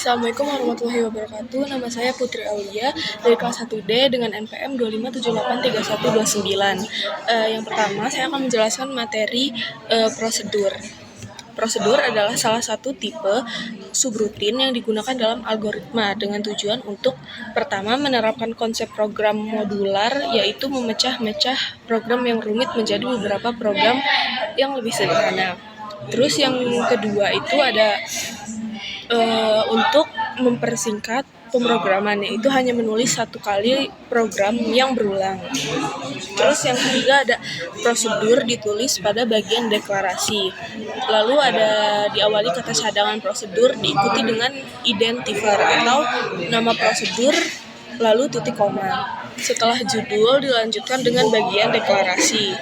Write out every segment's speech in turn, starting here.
Assalamualaikum warahmatullahi wabarakatuh. Nama saya Putri Aulia dari kelas 1D dengan NPM 25783129. Yang pertama, saya akan menjelaskan materi prosedur. Prosedur adalah salah satu tipe subrutin yang digunakan dalam algoritma dengan tujuan untuk pertama menerapkan konsep program modular, yaitu memecah-mecah program yang rumit menjadi beberapa program yang lebih sederhana. Terus yang kedua itu ada untuk mempersingkat pemrograman, yaitu hanya menulis satu kali program yang berulang. Terus yang ketiga ada prosedur ditulis pada bagian deklarasi. Lalu ada diawali kata cadangan prosedur diikuti dengan identifier atau nama prosedur lalu titik koma. Setelah judul dilanjutkan dengan bagian deklarasi.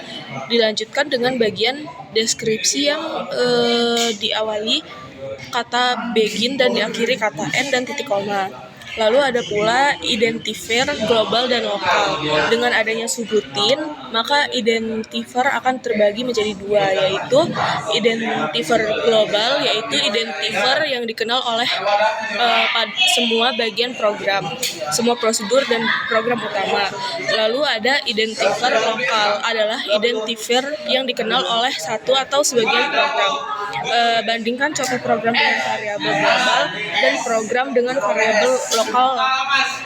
Dilanjutkan dengan bagian deskripsi yang diawali kata begin dan diakhiri kata end dan titik koma. Lalu ada pula identifier global dan lokal. Dengan adanya subrutin, maka identifier akan terbagi menjadi dua, yaitu identifier global, yaitu identifier yang dikenal oleh semua bagian program, semua prosedur dan program utama. Lalu ada identifier lokal, adalah identifier yang dikenal oleh satu atau sebagian program. Bandingkan contoh program dengan variabel global dan program dengan variabel lokal.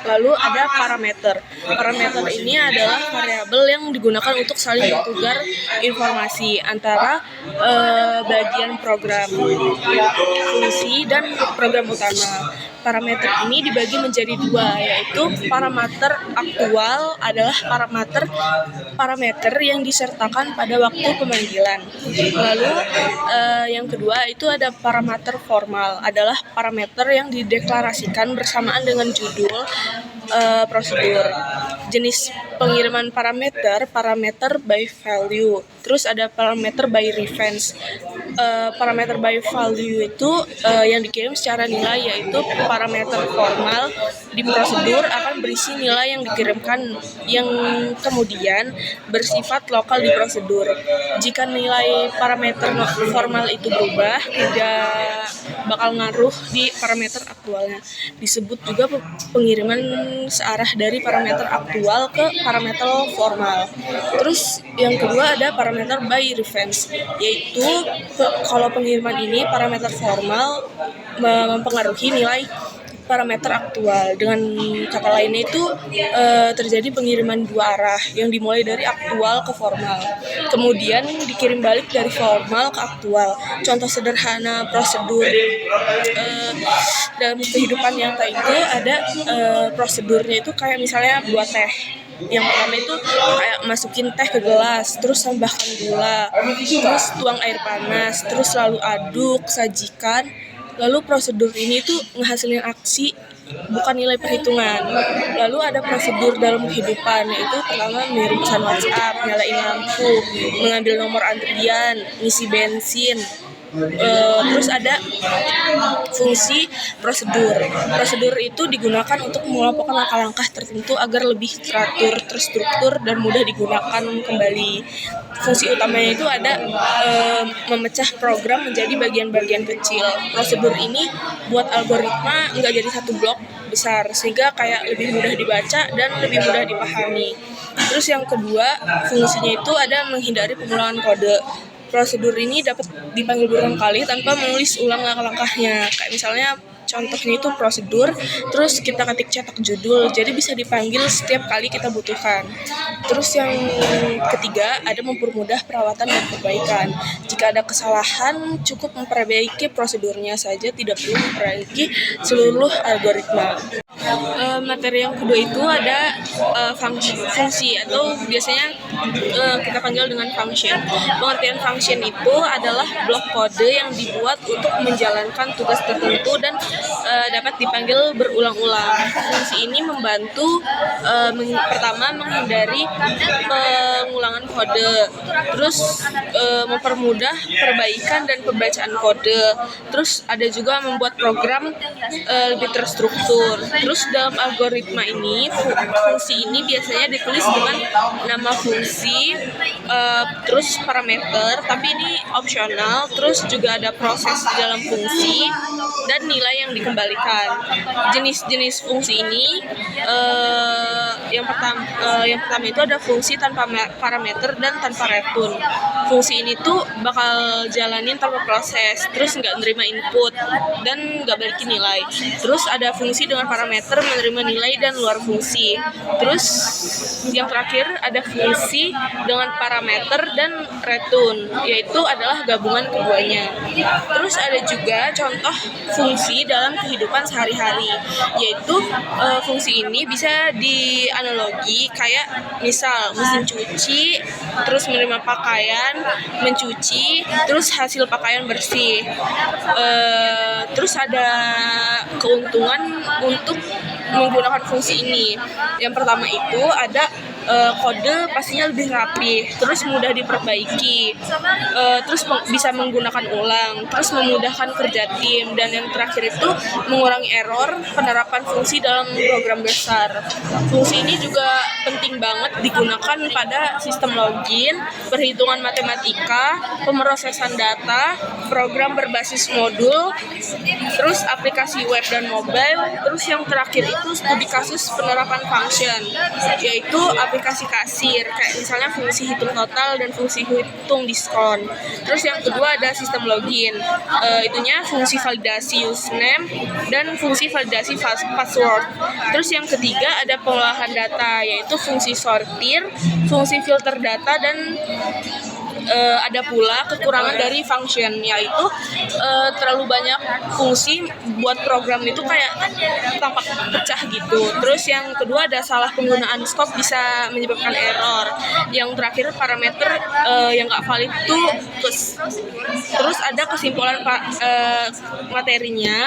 Lalu ada parameter. Parameter ini adalah variabel yang digunakan untuk saling bertukar informasi antara bagian program, fungsi, dan program utama. Parameter ini dibagi menjadi dua, yaitu parameter aktual adalah parameter yang disertakan pada waktu pemanggilan. Lalu yang kedua itu ada parameter formal, adalah parameter yang dideklarasikan bersamaan dengan judul prosedur. Jenis pengiriman parameter by value. Terus ada parameter by reference. Parameter by value itu yang dikirim secara nilai, yaitu parameter formal di prosedur akan berisi nilai yang dikirimkan yang kemudian bersifat lokal di prosedur. Jika nilai parameter formal itu berubah, tidak bakal ngaruh di parameter aktualnya. Disebut juga pengiriman searah dari parameter aktual ke parameter formal. Terus yang kedua ada parameter by reference, yaitu kalau pengiriman ini parameter formal mempengaruhi nilai parameter aktual. Dengan kata lainnya itu terjadi pengiriman dua arah yang dimulai dari aktual ke formal, kemudian dikirim balik dari formal ke aktual. Contoh sederhana prosedur dalam kehidupan nyata itu ada prosedurnya itu kayak misalnya buat teh. Yang pertama itu kayak masukin teh ke gelas, terus tambahkan gula, terus tuang air panas, terus lalu aduk, sajikan. Lalu prosedur ini tuh ngehasilin aksi, bukan nilai perhitungan. Lalu ada prosedur dalam kehidupan, yaitu pertama mengirim pesan WhatsApp, nyalain lampu, mengambil nomor antrian, ngisi bensin. Terus ada fungsi prosedur. Prosedur itu digunakan untuk mengelompokkan langkah-langkah tertentu agar lebih teratur, terstruktur, dan mudah digunakan kembali. Fungsi utamanya itu ada memecah program menjadi bagian-bagian kecil. Prosedur ini buat algoritma nggak jadi satu blok besar, sehingga kayak lebih mudah dibaca dan lebih mudah dipahami. Terus yang kedua, fungsinya itu ada menghindari pengulangan kode. Prosedur ini dapat dipanggil berulang kali tanpa menulis ulang langkah-langkahnya. Kayak misalnya contohnya itu prosedur, terus kita ketik cetak judul, jadi bisa dipanggil setiap kali kita butuhkan. Terus yang ketiga ada mempermudah perawatan dan perbaikan. Jika ada kesalahan, cukup memperbaiki prosedurnya saja, tidak perlu memperbaiki seluruh algoritma. Materi yang kedua itu ada fungsi atau biasanya kita panggil dengan function. Pengertian function itu adalah blok kode yang dibuat untuk menjalankan tugas tertentu dan dapat dipanggil berulang-ulang. Fungsi ini membantu pertama menghindari pengulangan kode, terus mempermudah perbaikan dan pembacaan kode, terus ada juga membuat program lebih terstruktur. Terus dalam algoritma ini fungsi ini biasanya ditulis dengan nama fungsi, terus parameter, tapi ini opsional. Terus juga ada proses di dalam fungsi dan nilai yang dikembangkan dikembalikan. Jenis-jenis fungsi ini yang pertama itu ada fungsi tanpa parameter dan tanpa return. Fungsi ini tuh bakal jalanin tanpa proses, terus nggak nerima input dan nggak balikin nilai. Terus ada fungsi dengan parameter, menerima nilai dan luar fungsi. Terus yang terakhir ada fungsi dengan parameter dan return, yaitu adalah gabungan keduanya. Terus ada juga contoh fungsi dalam kehidupan sehari-hari, yaitu fungsi ini bisa dianalogi kayak misal mesin cuci, terus menerima pakaian, mencuci, terus hasil pakaian bersih. Terus ada keuntungan untuk menggunakan fungsi ini. Yang pertama itu ada kode pastinya lebih rapi, terus mudah diperbaiki, terus bisa menggunakan ulang, terus memudahkan kerja tim, dan yang terakhir itu mengurangi error penerapan fungsi dalam program besar. Fungsi ini juga penting banget digunakan pada sistem login, perhitungan matematika, pemrosesan data, program berbasis modul, terus aplikasi web dan mobile, terus yang terakhir itu studi kasus penerapan function, yaitu aplikasi kasir, kayak misalnya fungsi hitung total dan fungsi hitung diskon. Terus yang kedua ada sistem login, itunya fungsi validasi username dan fungsi validasi password. Terus yang ketiga ada pengolahan data, yaitu fungsi sortir, fungsi filter data, dan ada pula kekurangan dari function, yaitu terlalu banyak fungsi buat program itu kayak tampak pecah gitu. Terus yang kedua ada salah penggunaan scope, bisa menyebabkan error. Yang terakhir parameter yang nggak valid itu. Terus ada kesimpulan materinya.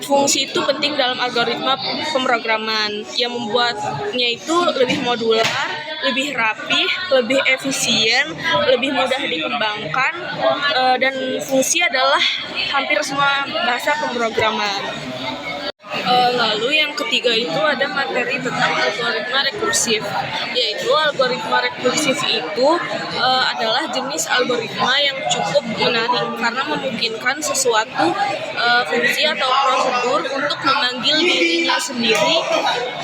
Fungsi itu penting dalam algoritma pemrograman yang membuatnya itu lebih modular, lebih rapih, lebih efisien, lebih mudah dikembangkan, dan fungsi adalah hampir semua bahasa pemrograman. Lalu yang ketiga itu ada materi tentang algoritma rekursif, yaitu algoritma rekursif itu adalah jenis algoritma yang cukup menarik karena memungkinkan sesuatu fungsi atau prosedur untuk memanggil dirinya sendiri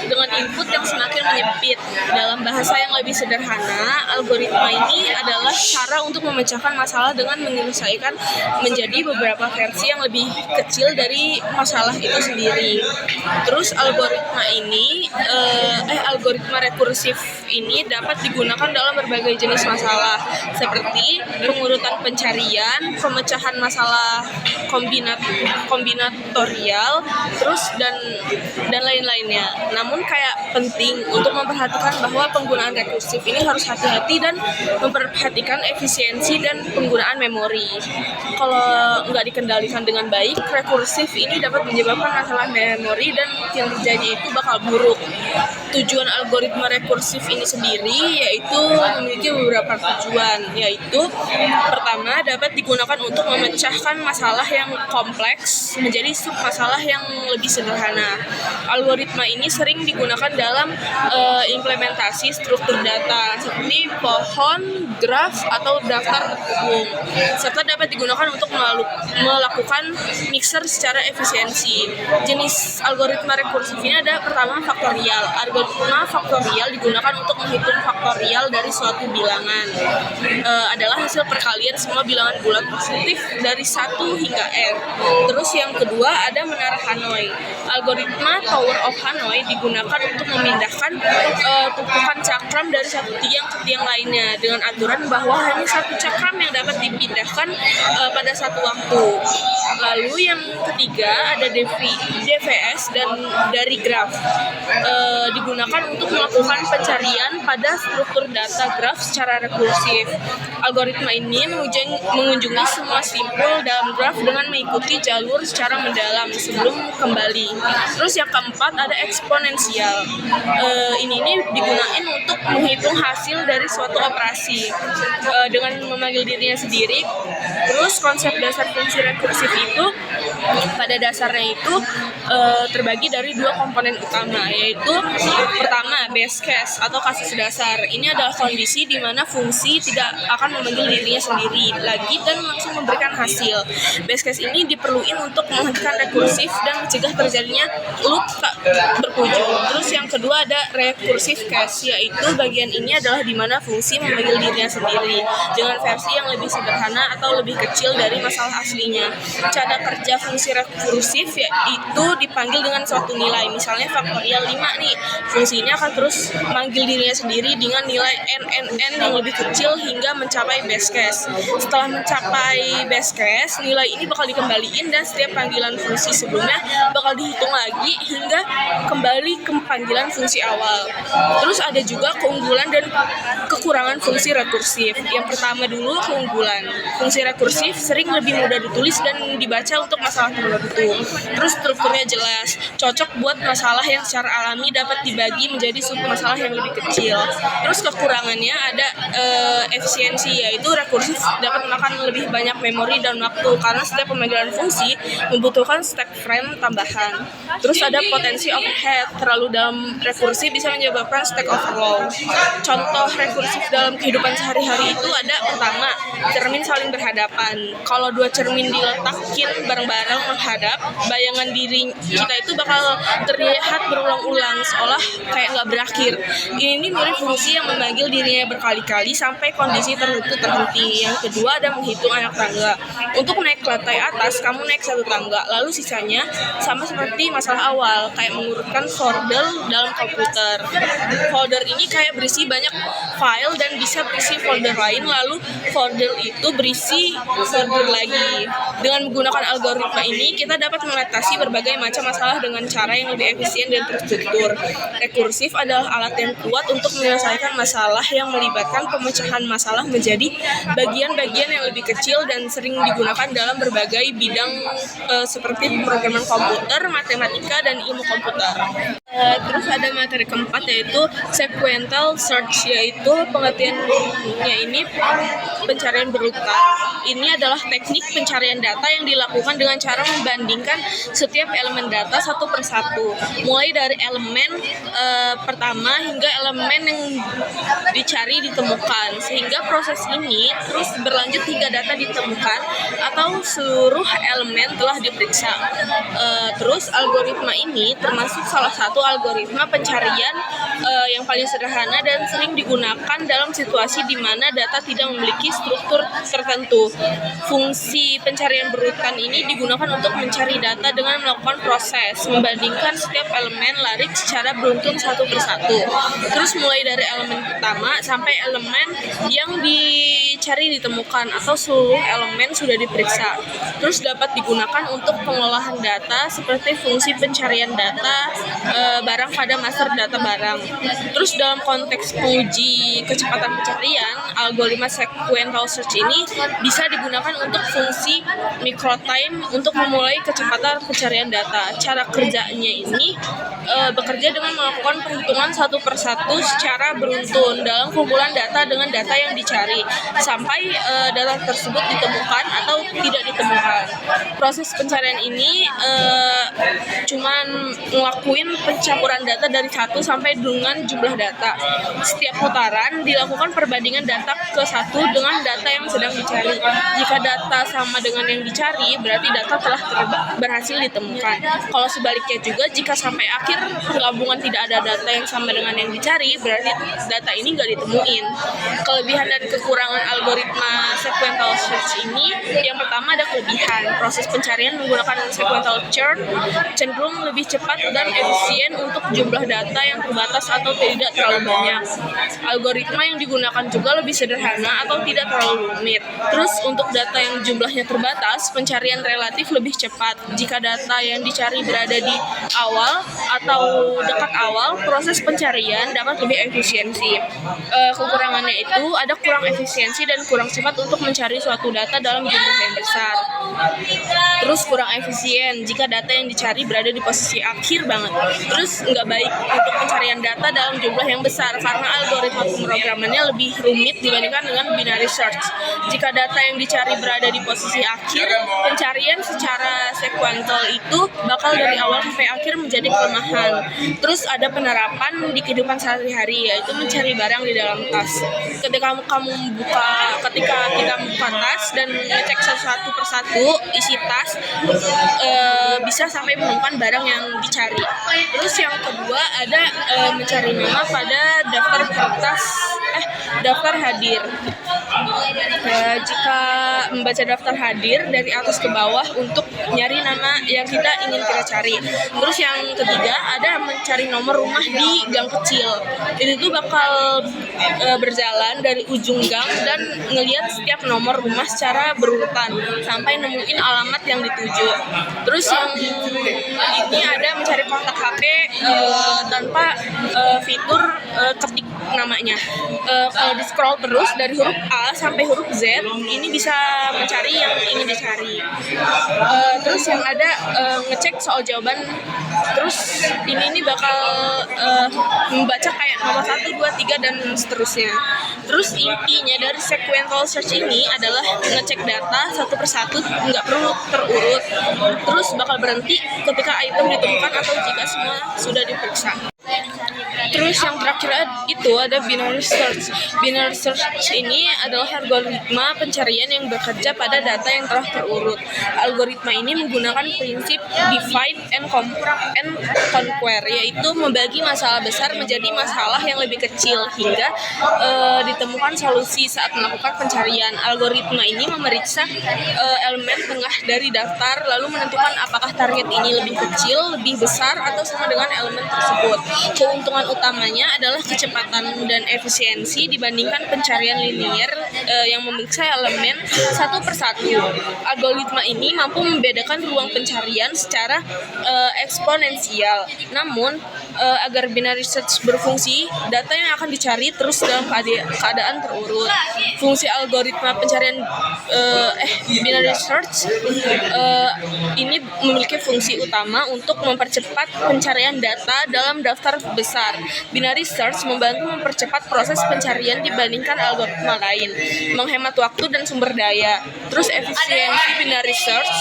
dengan input yang semakin menyempit. Dalam bahasa yang lebih sederhana, algoritma ini adalah cara untuk memecahkan masalah dengan menyelesaikan menjadi beberapa versi yang lebih kecil dari masalah itu sendiri. Terus algoritma rekursif ini dapat digunakan dalam berbagai jenis masalah seperti pengurutan pencarian, pemecahan masalah kombinatorial, terus dan lain-lainnya. Namun kayak penting untuk memperhatikan bahwa penggunaan rekursif ini harus hati-hati dan memperhatikan efisiensi dan penggunaan memori. Kalau nggak dikendalikan dengan baik, rekursif ini dapat menyebabkan masalah memori dan yang terjadi itu bakal buruk. Tujuan algoritma rekursif ini sendiri yaitu memiliki beberapa tujuan, yaitu pertama dapat digunakan untuk memecahkan masalah yang kompleks menjadi sub-masalah yang lebih sederhana. Algoritma ini sering digunakan dalam implementasi struktur data seperti pohon, graf, atau daftar umum, serta dapat digunakan untuk melakukan mixer secara efisiensi. Jenis algoritma rekursif ini ada pertama faktorial. Algoritma faktorial digunakan untuk menghitung faktorial dari suatu bilangan. Adalah hasil perkalian semua bilangan bulat positif dari 1 hingga n. Terus yang kedua ada menara Hanoi. Algoritma Tower of Hanoi digunakan untuk memindahkan tumpukan cakram dari satu tiang ke tiang lainnya dengan aturan bahwa hanya satu cakram yang dapat dipindahkan pada satu waktu. Lalu yang ketiga ada DVS dan dari graf, digunakan untuk melakukan pencarian pada struktur data graf secara rekursif. Algoritma ini mengunjungi semua simpul dalam graf dengan mengikuti jalur secara mendalam sebelum kembali. Terus yang keempat ada eksponensial. Ini digunakan untuk menghitung hasil dari suatu operasi dengan memanggil dirinya sendiri. Terus konsep dasar fungsi rekursif itu pada dasarnya itu terbagi dari dua komponen utama, yaitu pertama base case atau kasus dasar. Ini adalah kondisi di mana fungsi tidak akan memanggil dirinya sendiri lagi dan langsung memberikan hasil. Base case ini diperlukan untuk menghentikan rekursif dan mencegah terjadinya loop tak berujung. Terus yang kedua ada recursive case, yaitu bagian ini adalah di mana fungsi memanggil dirinya sendiri dengan versi yang lebih sederhana atau lebih kecil dari masalah aslinya. Cara kerja fungsi rekursif yaitu dipanggil dengan suatu nilai, misalnya faktorial 5 nih. Fungsi ini akan terus memanggil dirinya sendiri dengan nilai n yang lebih kecil hingga mencapai base case. Setelah mencapai base case, nilai ini bakal dikembaliin dan setiap panggilan fungsi sebelumnya bakal dihitung lagi hingga kembali ke panggilan fungsi awal. Terus ada juga keunggulan dan kekurangan fungsi rekursif. Yang pertama dulu keunggulan. Fungsi rekursif sering lebih mudah ditulis dan dibaca untuk masalah tertentu. Terus strukturnya jelas, cocok buat masalah yang secara alami dapat dibagi menjadi sub masalah yang lebih kecil. Terus kekurangannya ada efisiensi, yaitu rekursif dapat makan lebih banyak memori dan waktu karena setiap pemanggilan fungsi membutuhkan stack frame tambahan. Terus ada potensi overhead, terlalu dalam rekursi bisa menyebabkan stack overload. Contoh rekursif dalam kehidupan sehari-hari itu ada pertama, cermin saling berhadapan. Kalau dua cermin diletakin bareng-bareng menghadap, bayangan diri kita itu bakal terlihat berulang-ulang seolah kayak nggak berakhir. Ini mirip fungsi yang memanggil dirinya berkali-kali sampai kondisi tertentu terhenti. Yang kedua ada menghitung anak tangga. Untuk naik ke lantai atas, kamu naik satu tangga, lalu sisanya sama seperti masalah awal, kayak mengurutkan folder dalam komputer. Folder ini kayak berisi banyak file dan bisa berisi folder lain, lalu folder itu berisi folder lagi. Dengan menggunakan algoritma ini, kita dapat mengatasi berbagai macam masalah dengan cara yang lebih efisien dan terstruktur. Rekursif adalah alat yang kuat untuk menyelesaikan masalah yang melibatkan pemecahan masalah menjadi bagian-bagian yang lebih kecil dan sering digunakan dalam berbagai bidang seperti pemrograman komputer, matematika, dan ilmu komputer. Terus ada materi keempat yaitu sequential search, yaitu pengertiannya ini pencarian berurutan. Ini adalah teknik pencarian data yang dilakukan dengan cara membandingkan setiap elemen data satu persatu, mulai dari elemen pertama hingga elemen yang dicari ditemukan, sehingga proses ini terus berlanjut hingga data ditemukan atau seluruh elemen telah diperiksa. Terus algoritma ini termasuk salah satu algoritma pencarian yang paling sederhana dan sering digunakan dalam situasi di mana data tidak memiliki struktur tertentu. Fungsi pencarian berurutan ini digunakan untuk mencari data dengan melakukan proses membandingkan setiap elemen larik secara beruntun satu persatu. Terus mulai dari elemen pertama sampai elemen yang dicari ditemukan atau seluruh elemen sudah diperiksa. Terus dapat digunakan untuk pengolahan data seperti fungsi pencarian data barang pada master data barang. Terus dalam konteks penguji kecepatan pencarian, algoritma sequential search ini bisa digunakan untuk fungsi microtime untuk memulai kecepatan pencarian data. Cara kerjanya ini bekerja dengan melakukan perhitungan satu persatu secara beruntun dalam kumpulan data dengan data yang dicari sampai data tersebut ditemukan atau tidak ditemukan. Proses pencarian ini cuman ngelakuin pencampuran data dari satu sampai dengan jumlah data. Setiap putaran dilakukan perbandingan data ke satu dengan data yang sedang dicari. Jika data sama dengan yang dicari, berarti data telah berhasil ditemukan. Kalau sebaliknya juga, jika sampai akhir penggabungan tidak ada data yang sama dengan yang dicari, berarti data ini nggak ditemuin. Kelebihan dan kekurangan algoritma sequential search ini, yang pertama ada kelebihan. Proses pencarian menggunakan sequential search cenderung lebih cepat dan efisien untuk jumlah data yang terbatas atau tidak terlalu banyak. Algoritma yang digunakan juga lebih sederhana atau tidak terlalu rumit. Terus untuk data yang jumlahnya terbatas, pencarian relatif lebih cepat. Jika data yang dicari berada di awal atau dekat awal, proses pencarian dapat lebih efisiensi. Kekurangannya itu ada kurang efisiensi dan kurang cepat untuk mencari suatu data dalam jumlah yang besar. Terus kurang efisien jika data yang dicari berada di posisi akhir banget. Terus nggak baik untuk pencarian data dalam jumlah yang besar karena algoritma pemrogramannya lebih rumit dibandingkan dengan binary search. Jika data yang dicari berada di posisi akhir, pencarian secara sequential itu bakal dari awal sampai akhir menjadi kelemahan. Terus ada penerapan di kehidupan sehari-hari, yaitu mencari barang di dalam tas. Ketika kita membuka tas dan ngecek satu persatu isi tas, bisa sampai menemukan barang yang dicari. Terus yang kedua ada mencari nama pada daftar hadir. Jika membaca daftar hadir dari atas ke bawah untuk nyari nama yang kita cari. Terus yang ketiga ada mencari nomor rumah di gang kecil. Itu tuh bakal berjalan dari ujung gang dan ngelihat setiap nomor rumah secara berurutan sampai nemuin alamat yang dituju. Terus yang ini ada mencari kontak HP tanpa fitur ketik namanya. Kalau di scroll terus dari huruf A sampai huruf Z, ini bisa mencari yang ingin dicari. Terus yang ada ngecek soal jawaban. Terus ini bakal membaca kayak nomor 1, 2, 3 dan seterusnya. Terus intinya dari sequential search ini adalah ngecek data satu persatu, nggak perlu terurut. Terus bakal berhenti ketika item ditemukan atau jika semua sudah diperiksa. Terus yang terakhir itu ada binary search. Binary search ini adalah algoritma pencarian yang bekerja pada data yang telah terurut. Algoritma ini menggunakan prinsip divide and conquer, yaitu membagi masalah besar menjadi masalah yang lebih kecil hingga ditemukan solusi saat melakukan pencarian. Algoritma ini memeriksa elemen tengah dari daftar lalu menentukan apakah target ini lebih kecil, lebih besar, atau sama dengan elemen tersebut. Keuntungan utamanya adalah kecepatan dan efisiensi dibandingkan pencarian linier yang memeriksa elemen satu persatu. Algoritma ini mampu membedakan ruang pencarian secara eksponensial. Namun, agar binary search berfungsi, data yang akan dicari terus dalam keadaan terurut. Fungsi algoritma pencarian binary search ini memiliki fungsi utama untuk mempercepat pencarian data dalam daftar besar. Binary search membantu mempercepat proses pencarian dibandingkan algoritma lain, menghemat waktu dan sumber daya. Terus efisiensi binary search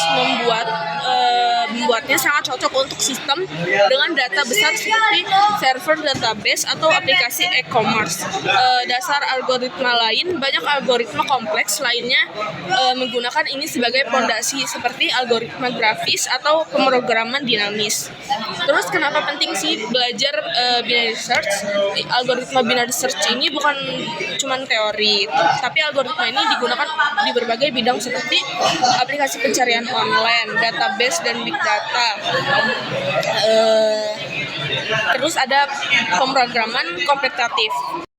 membuatnya sangat cocok untuk sistem dengan data besar seperti server database atau aplikasi e-commerce. Dasar algoritma lain, banyak algoritma kompleks lainnya menggunakan ini sebagai fondasi seperti algoritma grafis atau pemrograman dinamis. Terus kenapa penting sih belajar binary search? Algoritma binary search ini bukan cuma teori, tapi algoritma ini digunakan di berbagai bidang seperti aplikasi pencarian online, database, dan big data. Terus ada pemrograman kompetitif.